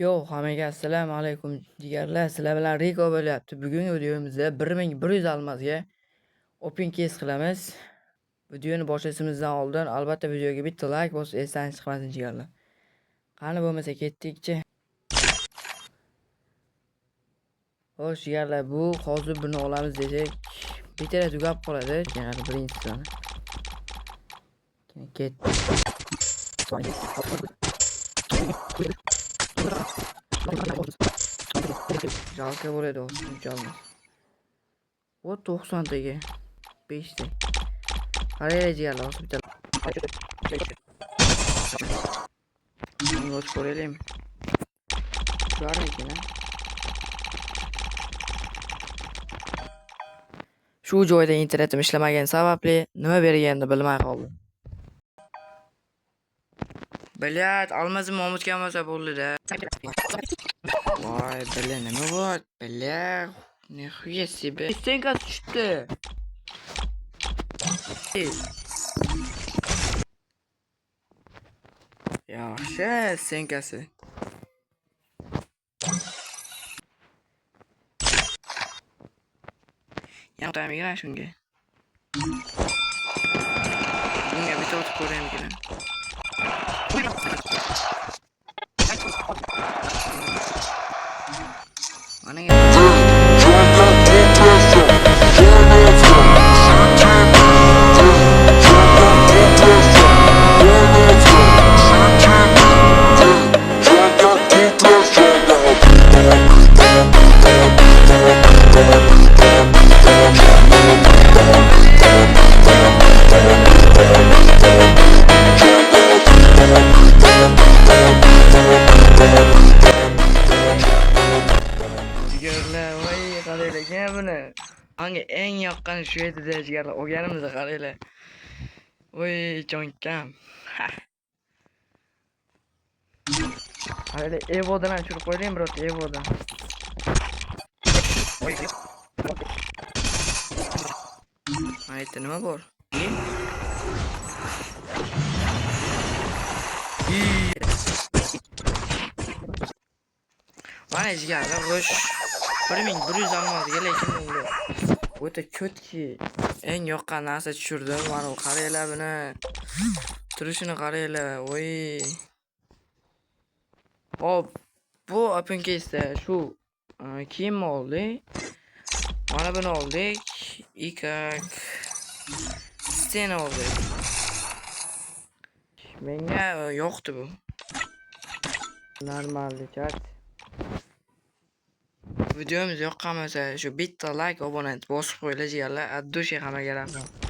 Yo, hammaga assalomu alaykum jigarlar. Sizlar bilan Riko bo'lyapti. Bugungi videomizda 1100 almasga open case qilamiz. Videoni boshlashimizdan oldin albatta videoga bitta like bosib esdan chiqmasin jigarlar. Qani bo'lmasa ketdik-chi. Xo'sh jigarlar, bu hozir buni olamiz desak, bitta tugab qoladi. Jigarlar, birinchisidan. Ketdik. Jalka bo'ladi hozir unchalik. O 90 taga 5 ta. Qaraylar jigarlar, hozir bitta. Bunu ko'raylikmi? Shularmikin? Shu joyda internetim ishlamagani sababli nima berganini bilmay qoldim. Bilyat, almazim omutgan bo'lsa bo'ldi-da. Voy, billa nima bor? Billa, nexuya себе. Senka tushdi. Yaxshi, senkasi. Yaqtamigan shunga. Bunga bitta otib ko'raymikin. Mana Hangi en yakın şu edi jigarlar olganimizda qaranglar. Voy jonkam. Qaranglar, Evo'dan ham tushirib qo'yaylik birota Evo'dan. Aytdi nima bor? Mana jigarlar, xo'sh. 1100 almasiga lekin bo'ldi. O'ta ko'tki. Eng yoqqan narsa tushirdim. Mana bu qaranglar buni. Turishini qaranglar. Voy. Hop, bu open case'da shu kiyim oldik. Mana buni oldik. İkak stena oldik. Menga yo'qdi bu. Normaldi chat. Videomiz yoqqan bo'lsa shu bitta like, abonent bosib qo'yinglar jigarlar. Addushi hammaga rahmat.